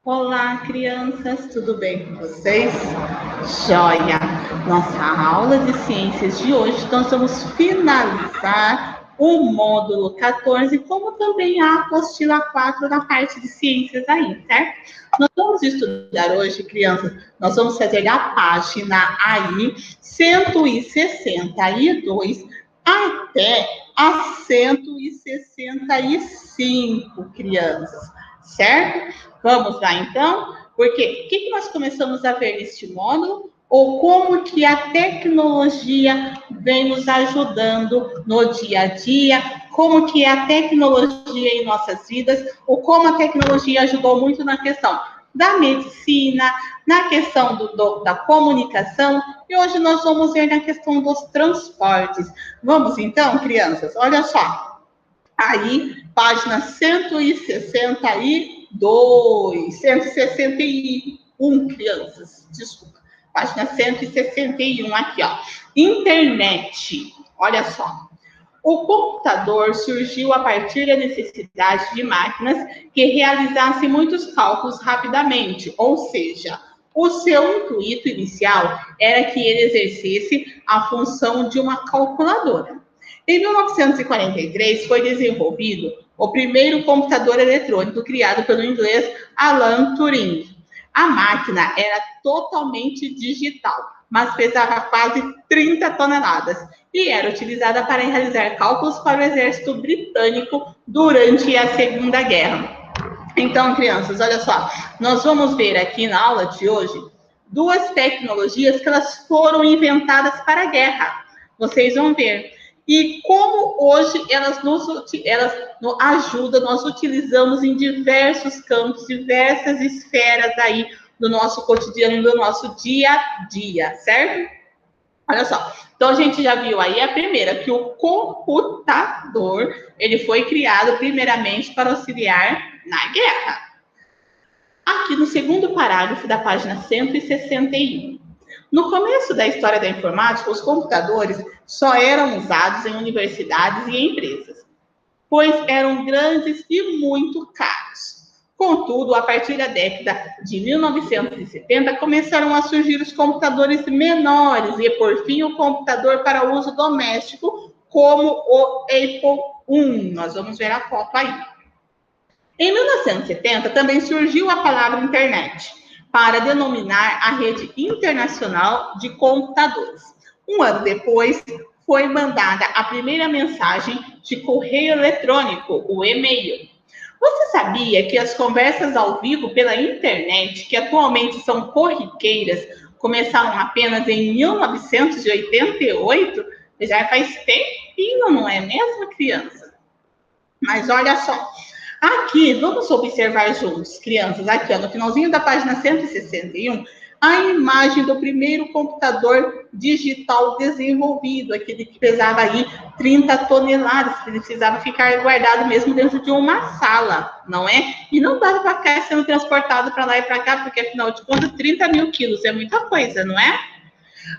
Olá, crianças, tudo bem com vocês? Joia! Nossa aula de ciências de hoje, nós vamos finalizar o módulo 14, como também a apostila 4 na parte de ciências aí, certo? Nós vamos estudar hoje, crianças, nós vamos fazer a página aí 162 até a 165, crianças, certo? Vamos lá, então? Porque o que nós começamos a ver neste módulo? Ou como que a tecnologia vem nos ajudando no dia a dia, como que a tecnologia em nossas vidas, ou como a tecnologia ajudou muito na questão da medicina, na questão da comunicação, e hoje nós vamos ver na questão dos transportes. Vamos então, crianças? Olha só. Aí, página 161, crianças, desculpa. Página 161, aqui, ó. Internet. Olha só. O computador surgiu a partir da necessidade de máquinas que realizassem muitos cálculos rapidamente, ou seja, o seu intuito inicial era que ele exercesse a função de uma calculadora. Em 1943, foi desenvolvido o primeiro computador eletrônico criado pelo inglês Alan Turing. A máquina era totalmente digital, mas pesava quase 30 toneladas e era utilizada para realizar cálculos para o exército britânico durante a Segunda Guerra. Então, crianças, olha só, nós vamos ver aqui na aula de hoje duas tecnologias que elas foram inventadas para a guerra. Vocês vão ver. E como hoje elas nos ajudam, nós utilizamos em diversos campos, diversas esferas aí do nosso cotidiano, do nosso dia a dia, certo? Olha só, então a gente já viu aí a primeira, que o computador, ele foi criado primeiramente para auxiliar na guerra. Aqui no segundo parágrafo da página 161. No começo da história da informática, os computadores só eram usados em universidades e empresas, pois eram grandes e muito caros. Contudo, a partir da década de 1970, começaram a surgir os computadores menores e, por fim, o computador para uso doméstico, como o Apple I. Nós vamos ver a foto aí. Em 1970, também surgiu a palavra internet, para denominar a rede internacional de computadores. Um ano depois, foi mandada a primeira mensagem de correio eletrônico, o e-mail. Você sabia que as conversas ao vivo pela internet, que atualmente são corriqueiras, começaram apenas em 1988? Já faz tempinho, não é mesmo, criança? Mas olha só, aqui, vamos observar juntos, crianças, aqui ó, no finalzinho da página 161, a imagem do primeiro computador digital desenvolvido, aquele que pesava aí 30 toneladas, que ele precisava ficar guardado mesmo dentro de uma sala, não é? E não dava para ficar sendo transportado para lá e para cá, porque afinal de contas, 30 mil quilos é muita coisa, não é?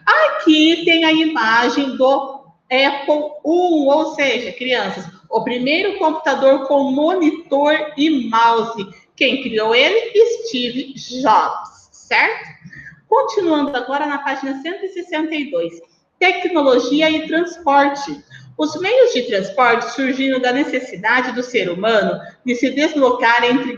Aqui tem a imagem do Apple I, ou seja, crianças, o primeiro computador com monitor e mouse. Quem criou ele? Steve Jobs, certo? Continuando agora na página 162. Tecnologia e transporte. Os meios de transporte surgiram da necessidade do ser humano de se deslocar entre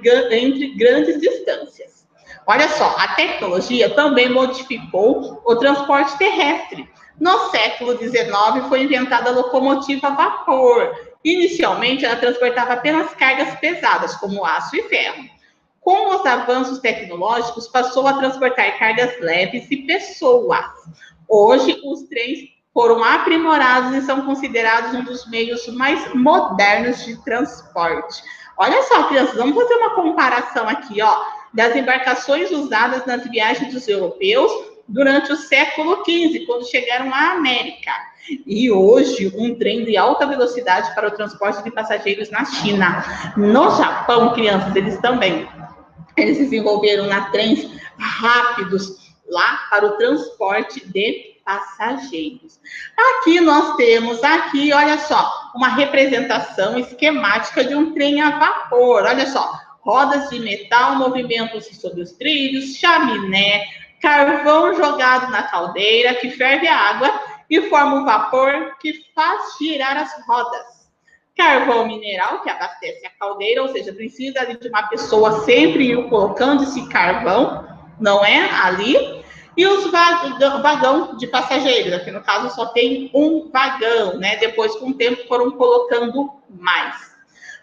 grandes distâncias. Olha só, a tecnologia também modificou o transporte terrestre. No século XIX foi inventada a locomotiva a vapor. Inicialmente, ela transportava apenas cargas pesadas, como aço e ferro. Com os avanços tecnológicos, passou a transportar cargas leves e pessoas. Hoje, os trens foram aprimorados e são considerados um dos meios mais modernos de transporte. Olha só, crianças, vamos fazer uma comparação aqui, ó, das embarcações usadas nas viagens dos europeus durante o século XV, quando chegaram à América. E hoje, um trem de alta velocidade para o transporte de passageiros na China. No Japão, crianças, eles desenvolveram trens rápidos lá para o transporte de passageiros. Aqui nós temos, olha só, uma representação esquemática de um trem a vapor. Olha só, rodas de metal movimentam-se sobre os trilhos, chaminé, carvão jogado na caldeira que ferve a água e forma um vapor que faz girar as rodas. Carvão mineral que abastece a caldeira, ou seja, precisa de uma pessoa sempre ir colocando esse carvão, não é? Ali. E os vagão de passageiros, aqui no caso só tem um vagão, né? Depois, com o tempo, foram colocando mais.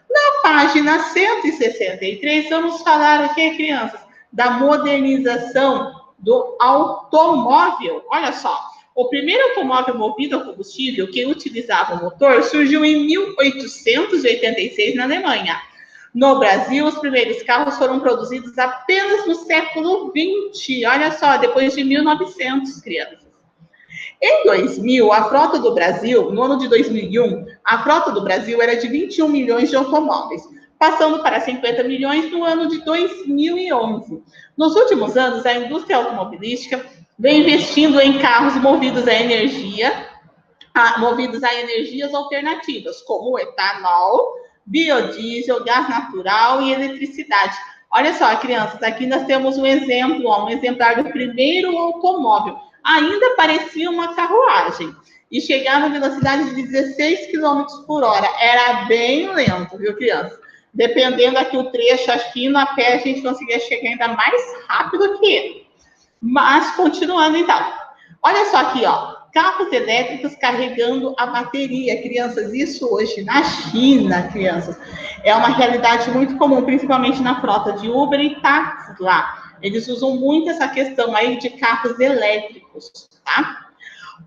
Na página 163, vamos falar aqui, crianças, da modernização do automóvel. Olha só, o primeiro automóvel movido a combustível que utilizava o motor surgiu em 1886 na Alemanha. No Brasil, os primeiros carros foram produzidos apenas no século XX. Olha só, depois de 1900, crianças. Em 2000, a frota do Brasil, no ano de 2001, a frota do Brasil era de 21 milhões de automóveis, passando para 50 milhões no ano de 2011. Nos últimos anos, a indústria automobilística vem investindo em carros movidos a energias alternativas, como o etanol, biodiesel, gás natural e eletricidade. Olha só, crianças, aqui nós temos um exemplo, um exemplar do primeiro automóvel. Ainda parecia uma carruagem e chegava a velocidade de 16 km por hora. Era bem lento, viu, criança? Dependendo aqui o trecho, acho que indo a pé a gente conseguia chegar ainda mais rápido que ele. Mas, continuando então. Olha só aqui, ó. Carros elétricos carregando a bateria, crianças. Isso hoje na China, crianças, é uma realidade muito comum, principalmente na frota de Uber e táxis lá. Eles usam muito essa questão aí de carros elétricos, tá?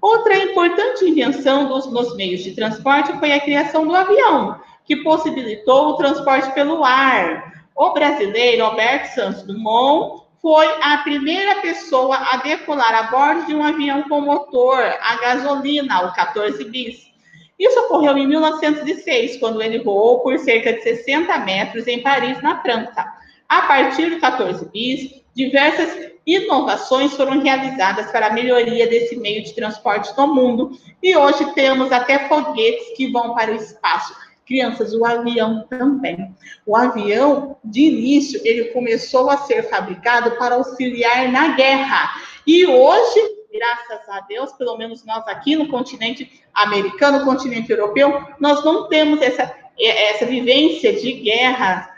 Outra importante invenção nos meios de transporte foi a criação do avião, que possibilitou o transporte pelo ar. O brasileiro Alberto Santos Dumont foi a primeira pessoa a decolar a bordo de um avião com motor a gasolina, o 14 bis. Isso ocorreu em 1906, quando ele voou por cerca de 60 metros em Paris, na França. A partir do 14 bis, diversas inovações foram realizadas para a melhoria desse meio de transporte no mundo, e hoje temos até foguetes que vão para o espaço. Crianças, o avião também. O avião, de início, ele começou a ser fabricado para auxiliar na guerra. E hoje, graças a Deus, pelo menos nós aqui no continente americano, no continente europeu, nós não temos essa vivência de guerra,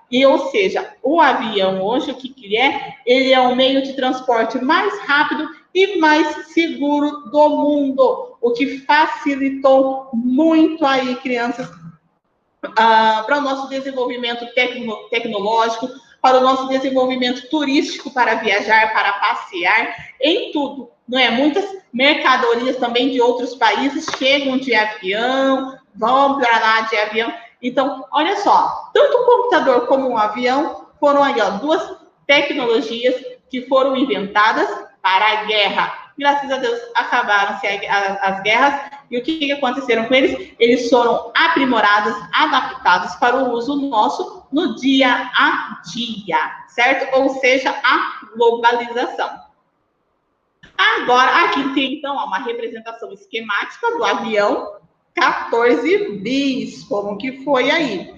e, ou seja, o avião hoje, o que é? Ele é o meio de transporte mais rápido e mais seguro do mundo, o que facilitou muito aí, crianças, para o nosso desenvolvimento tecnológico, para o nosso desenvolvimento turístico, para viajar, para passear, em tudo, não é? Muitas mercadorias também de outros países chegam de avião, vão para lá de avião. Então, olha só, tanto o computador como o avião foram aí, ó, duas tecnologias que foram inventadas para a guerra. Graças a Deus, acabaram-se as guerras. E o que aconteceram com eles? Eles foram aprimorados, adaptados para o uso nosso no dia a dia, certo? Ou seja, a globalização. Agora, aqui tem, então, uma representação esquemática do avião 14 bis, como que foi aí.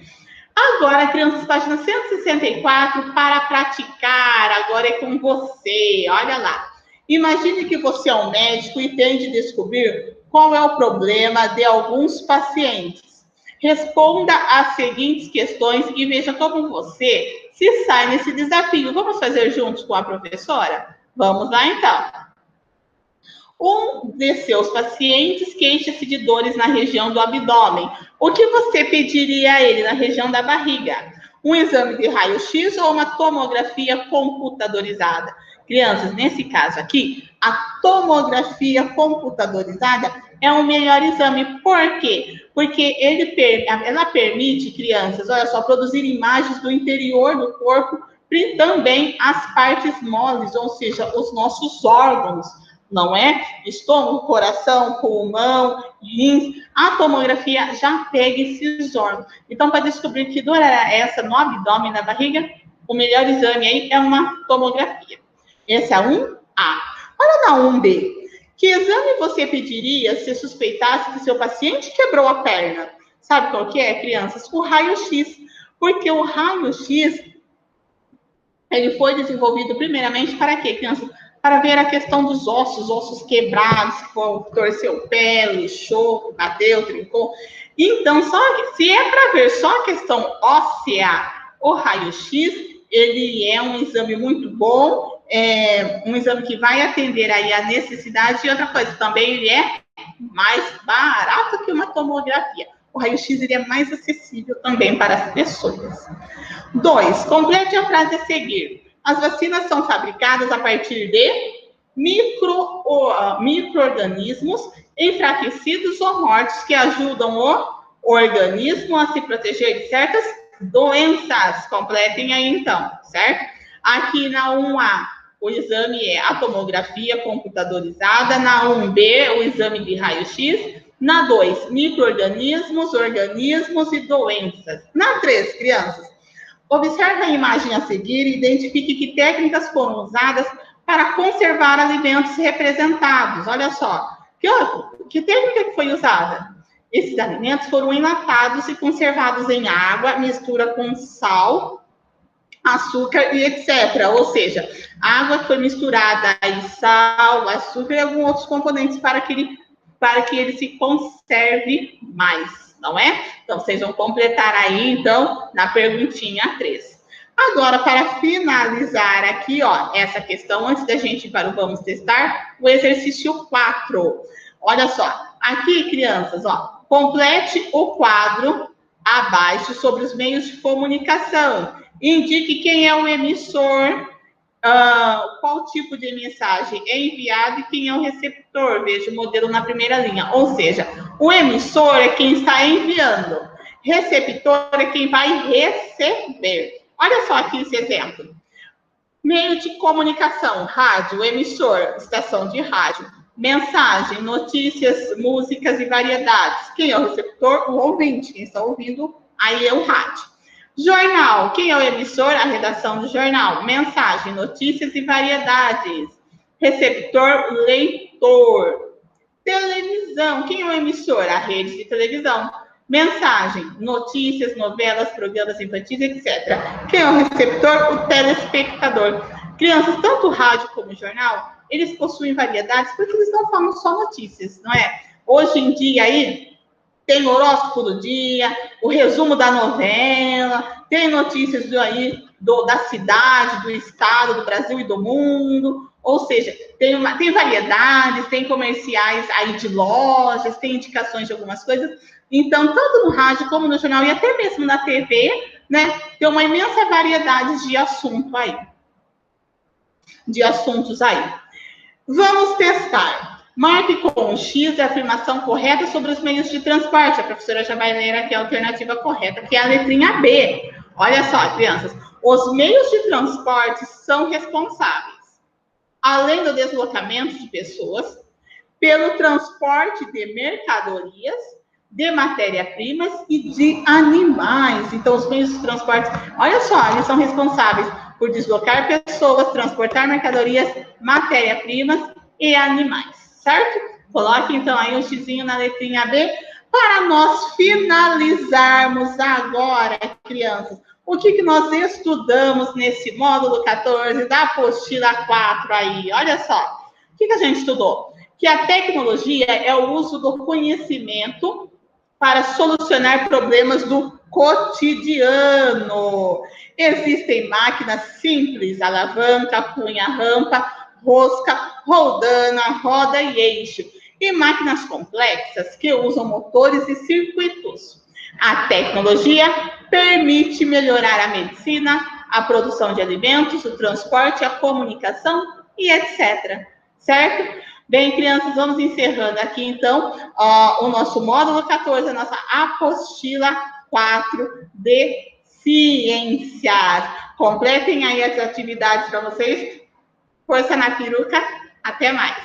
Agora, crianças, página 164, para praticar, agora é com você, olha lá. Imagine que você é um médico e tem de descobrir qual é o problema de alguns pacientes. Responda as seguintes questões e veja como você se sai nesse desafio. Vamos fazer juntos com a professora? Vamos lá, então. Um de seus pacientes queixa-se de dores na região do abdômen. O que você pediria a ele na região da barriga? Um exame de raio-x ou uma tomografia computadorizada? Crianças, nesse caso aqui, a tomografia computadorizada é o melhor exame. Por quê? Porque ela permite, crianças, olha só, produzir imagens do interior do corpo e também as partes moles, ou seja, os nossos órgãos. Não é? Estômago, coração, pulmão, rins. A tomografia já pega esses órgãos. Então, para descobrir que dor era essa no abdômen, na barriga, o melhor exame aí é uma tomografia. Esse é 1A. Olha na 1B. Que exame você pediria se suspeitasse que seu paciente quebrou a perna? Sabe qual que é, crianças? O raio-x. Porque o raio-x, ele foi desenvolvido primeiramente para quê, crianças? Para ver a questão dos ossos quebrados, torceu o pé, lixou, bateu, trincou. Então, se é para ver só a questão óssea, o raio-x, ele é um exame muito bom, um exame que vai atender aí a necessidade. E outra coisa, também ele é mais barato que uma tomografia. O raio-x ele é mais acessível também para as pessoas. 2. Complete a frase a seguir. As vacinas são fabricadas a partir de micro-organismos enfraquecidos ou mortos que ajudam o organismo a se proteger de certas doenças. Completem aí, então, certo? Aqui na 1A, o exame é a tomografia computadorizada. Na 1B, o exame de raio-x. Na 2, micro-organismos, organismos e doenças. Na 3, crianças, observe a imagem a seguir e identifique que técnicas foram usadas para conservar alimentos representados. Olha só, que técnica que foi usada? Esses alimentos foram enlatados e conservados em água, mistura com sal, açúcar e etc. Ou seja, a água que foi misturada aí, sal, açúcar e alguns outros componentes para que ele se conserve mais, não é? Então, vocês vão completar aí, então, na perguntinha 3. Agora, para finalizar aqui, ó, essa questão, antes da gente ir para o Vamos Testar, o exercício 4. Olha só, aqui, crianças, ó, complete o quadro abaixo sobre os meios de comunicação. Indique quem é o emissor, qual tipo de mensagem é enviada e quem é o receptor. Veja o modelo na primeira linha. Ou seja, o emissor é quem está enviando, receptor é quem vai receber. Olha só aqui esse exemplo. Meio de comunicação, rádio, emissor, estação de rádio. Mensagem, notícias, músicas e variedades. Quem é o receptor? O ouvinte. Quem está ouvindo, aí é o rádio. Jornal, quem é o emissor? A redação do jornal. Mensagem, notícias e variedades. Receptor, leitor. Televisão, quem é o emissor? A rede de televisão. Mensagem, notícias, novelas, programas infantis, etc. Quem é o receptor? O telespectador. Crianças, tanto o rádio como o jornal, eles possuem variedades porque eles não falam só notícias, não é? Hoje em dia aí, tem o horóscopo do dia, o resumo da novela, tem notícias da cidade, do estado, do Brasil e do mundo. Ou seja, tem variedades, tem comerciais aí de lojas, tem indicações de algumas coisas. Então, tanto no rádio como no jornal e até mesmo na TV, né, tem uma imensa variedade de assuntos aí. Vamos testar. Marque com um X a afirmação correta sobre os meios de transporte. A professora já vai ler aqui a alternativa correta, que é a letrinha B. Olha só, crianças. Os meios de transporte são responsáveis, além do deslocamento de pessoas, pelo transporte de mercadorias, de matéria-primas e de animais. Então, os meios de transporte, olha só, eles são responsáveis por deslocar pessoas, transportar mercadorias, matéria-primas e animais, certo? Coloque, então, aí um xizinho na letrinha B para nós finalizarmos agora, crianças. O que nós estudamos nesse módulo 14 da apostila 4 aí? Olha só, o que a gente estudou? Que a tecnologia é o uso do conhecimento para solucionar problemas do cotidiano. Existem máquinas simples, alavanca, punha, rampa, rosca, roldana, roda e eixo. E máquinas complexas que usam motores e circuitos. A tecnologia permite melhorar a medicina, a produção de alimentos, o transporte, a comunicação e etc. Certo? Bem, crianças, vamos encerrando aqui, então, o nosso módulo 14, a nossa apostila 4 de ciências. Completem aí as atividades para vocês. Força na peruca. Até mais.